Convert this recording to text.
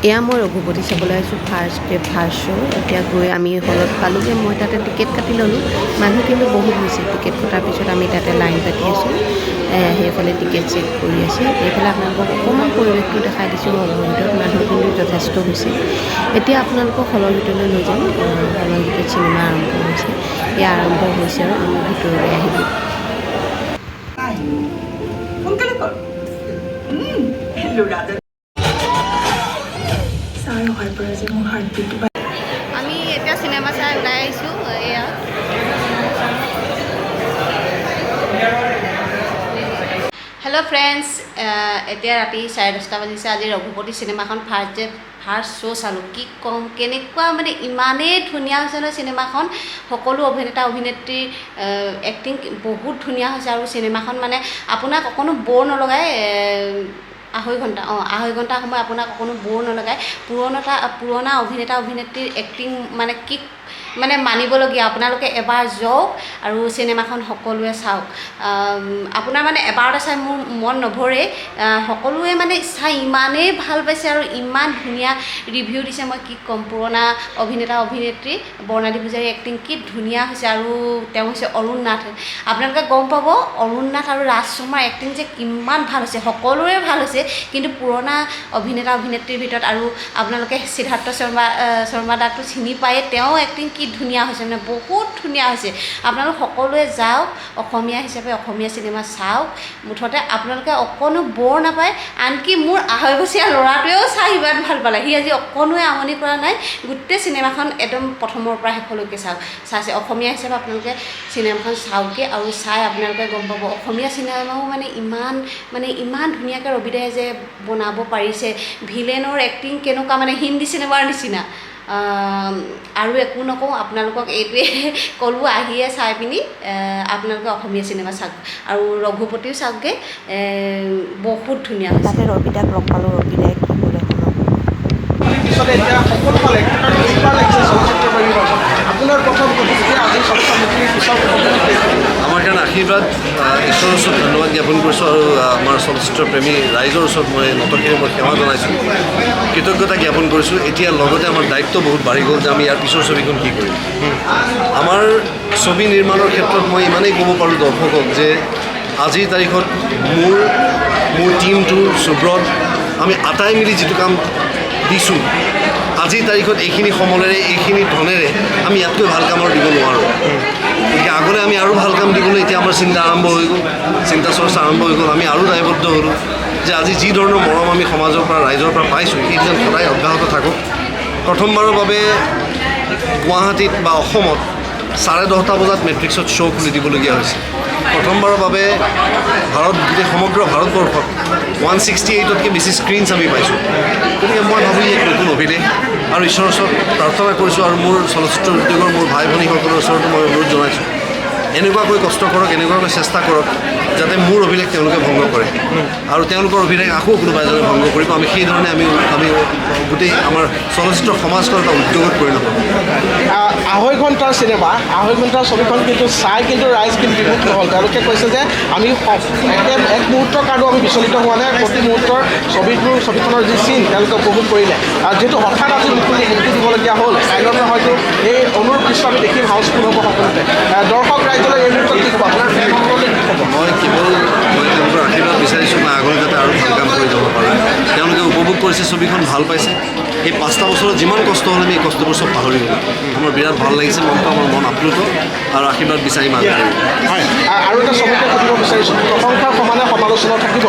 এয়া মই ৰঘুপতি চাবলৈ আহিছোঁ ফাৰ্ষ্ট শ্ব' এতিয়া গৈ আমি হলত পালোঁগৈ মই তাতে টিকেট কাটি ল'লোঁ মানুহ কিন্তু বহুত হৈছে টিকেট কটাৰ পিছত আমি তাতে লাইন পাতি আছোঁ সেইফালে টিকেট চেক কৰি আছে এইফালে আপোনালোকক অকণমান পৰিৱেশটো দেখাই দিছোঁ হলৰ ভিতৰত মানুহ কিন্তু যথেষ্ট হৈছে এতিয়া আপোনালোকক হলৰ ভিতৰলৈ লৈ যাম হলৰ ভিতৰত চিনেমা আৰম্ভ হৈছে এয়া আৰম্ভ হৈছে আৰু আমি ভিতৰলৈ আহিলোঁ আমি এতিয়া চিনেমা চাই ওলাই আহিছোঁ এয়া হেল্ল' ফ্ৰেণ্ডছ এতিয়া ৰাতি 10:30 বাজিছে আজি ৰঘুপতি চিনেমাখন ফাৰ্ষ্ট শ্ব' চালোঁ কি ক'ম কেনেকুৱা মানে ইমানেই ধুনীয়া হৈছে নহয় চিনেমাখন সকলো অভিনেতা অভিনেত্ৰীৰ এক্টিং বহুত ধুনীয়া হৈছে আৰু চিনেমাখন মানে আপোনাক অকণো ব'ৰ নলগায় আঢ়ৈ ঘণ্টা সময় আপোনাক অকণো ব'ৰ নলগায় পুৰণা অভিনেতা অভিনেত্ৰীৰ এক্টিং মানে কি মানে মানিবলগীয়া আপোনালোকে এবাৰ যাওক আৰু চিনেমাখন সকলোৱে চাওক আপোনাৰ মানে এবাৰতে চাই মোৰ মন নভৰে সকলোৱে মানে চাই ইমানেই ভাল পাইছে আৰু ইমান ধুনীয়া ৰিভিউ দিছে মই কি ক'ম পুৰণা অভিনেতা অভিনেত্ৰী বৰ্ণালী পূজাৰীৰ এক্টিং কি ধুনীয়া হৈছে আৰু তেওঁ হৈছে অৰুণ নাথ আপোনালোকে গম পাব অৰুণ নাথ আৰু ৰাজ শৰ্মাৰ এক্টিং যে কিমান ভাল হৈছে সকলোৰে ভাল হৈছে কিন্তু পুৰণা অভিনেতা অভিনেত্ৰীৰ ভিতৰত আৰু আপোনালোকে সিদ্ধাৰ্থ শৰ্মা দাকটো চিনি পায়ে তেওঁ এক্টিং কি ধুনীয়া হৈছে মানে বহুত ধুনীয়া হৈছে আপোনালোক সকলোৱে যাওক অসমীয়া হিচাপে অসমীয়া চিনেমা চাওক মুঠতে আপোনালোকে অকণো ব'ৰ নাপায় আনকি মোৰ 2.5 বছৰীয়া ল'ৰাটোৱেও চাই ইমান ভাল পালে সি আজি অকণোৱে আমনি কৰা নাই গোটেই চিনেমাখন একদম প্ৰথমৰ পৰা শেষলৈকে চাইছে অসমীয়া হিচাপে আপোনালোকে চিনেমাখন চাওকগৈ আৰু চাই আপোনালোকে গম পাব অসমীয়া চিনেমাও মানে ইমান ধুনীয়াকৈ ৰবিদায়ে যে বনাব পাৰিছে ভিলেনৰ এক্টিং কেনেকুৱা মানে হিন্দী চিনেমাৰ নিচিনা আৰু একো নকওঁ আপোনালোকক এইটোৱে ক'লোঁ আহিয়ে চাই পিনি আপোনালোকে অসমীয়া চিনেমা চাওক আৰু ৰঘুপতিও চাওকগৈ বহুত ধুনীয়া হৈছে তাতে ৰবিদাক লগ পালোঁ ৰবিদাই কি ক'লে আমাৰ কাৰণে আশীৰ্বাদ ঈশ্বৰৰ ওচৰত ধন্যবাদ জ্ঞাপন কৰিছোঁ আৰু আমাৰ চলচ্চিত্ৰ প্ৰেমী ৰাইজৰ ওচৰত মই নতশিৰে মই সেৱা জনাইছোঁ কৃতজ্ঞতা জ্ঞাপন কৰিছোঁ এতিয়া লগতে আমাৰ দায়িত্ব বহুত বাঢ়ি গ'ল যে আমি ইয়াৰ পিছৰ ছবিখন কি কৰিম আমাৰ ছবি নিৰ্মাণৰ ক্ষেত্ৰত মই ইমানেই ক'ব পাৰোঁ দৰ্শকক যে আজিৰ তাৰিখত মোৰ টীমটো সুব্ৰত আমি আটাই মিলি যিটো কাম দিছোঁ আজিৰ তাৰিখত এইখিনি সমলেৰে এইখিনি ধনেৰে আমি ইয়াতকৈ ভাল কাম আৰু দিব নোৱাৰোঁ গতিকে আগলৈ আমি আৰু ভাল কাম দিবলৈ এতিয়া আমাৰ চিন্তা চৰ্চা আৰম্ভ হৈ গ'ল আমি আৰু দায়বদ্ধ হ'লোঁ যে আজি যি ধৰণৰ মৰম আমি সমাজৰ পৰা ৰাইজৰ পৰা পাইছোঁ সেইটো যেন সদায় অব্যাহত থাকক প্ৰথমবাৰৰ বাবে গুৱাহাটীত বা অসমত 10:30 বজাত মেট্ৰিক্সত শ্ব' খুলি দিবলগীয়া হৈছে প্ৰথমবাৰৰ বাবে গোটেই সমগ্ৰ ভাৰতবৰ্ষত 168তকৈ বেছি স্ক্ৰীণছ আমি পাইছোঁ গতিকে মই ভাবোঁ এক নতুন অভিলেখ আৰু ঈশ্বৰৰ ওচৰত প্ৰাৰ্থনা কৰিছোঁ আৰু মোৰ চলচ্চিত্ৰ উদ্যোগৰ মোৰ ভাই ভনীসকলৰ ওচৰতো মই অনুৰোধ জনাইছোঁ এনেকুৱাকৈ কষ্ট কৰক এনেকুৱাকৈ চেষ্টা কৰক যাতে মোৰ অভিলেখ তেওঁলোকে ভংগ কৰে আৰু তেওঁলোকৰ অভিলেখ আকৌ কোনোবা এজনে ভংগ কৰিব আমি সেইধৰণে আমি গোটেই আমাৰ চলচ্চিত্ৰ সমাজখন এটা উদ্যোগত পৰিণত কৰোঁ 2.5 ঘণ্টাৰ চিনেমা 2.5 ঘণ্টাৰ ছবিখন কিন্তু চাই কিন্তু ৰাইজ কিন্তু বিমুখ নহ'ল তেওঁলোকে কৈছে যে আমি এক মুহূৰ্তৰ কাৰণেও আমি বিচলিত হোৱা নাই প্ৰতি মুহূৰ্তৰ ছবিখনৰ যি চিন তেওঁলোকে উপভোগ কৰিলে আৰু যিহেতু হঠাৎ আজি মুকলি দিবলগীয়া হ'ল কাইলৈৰ পৰা হয়তো এই অনুৰূপ দৃশ্য আমি দেখিম হাউচফুল হ'ব সকলোতে দৰ্শক ৰাইজলৈ এই মুহূৰ্তত কি ক'ব আপোনাৰ ফেনসকললৈ কি ক'ব মই তেওঁলোকৰ আশীৰ্বাদ বিচাৰিছোঁ মই আগলৈ যাতে আৰু ভাল কাম কৰি যাব পাৰোঁ তেওঁলোকে উপভোগ কৰিছে ছবিখন ভাল পাইছে এই 5টা বছৰত যিমান কষ্ট হ'ল আমি এই কষ্টবোৰ চব পাহৰি গ'লোঁ আমাৰ বিৰাট ভাল লাগিছে মনটো আমাৰ মন আপ্লুত আৰু আশীৰ্বাদ বিচাৰিম আগবাঢ়িম হয় আৰু এটা চবকে সুধিব বিচাৰিছোঁ প্ৰশংসাৰ সমানে সমালোচনা থাকিব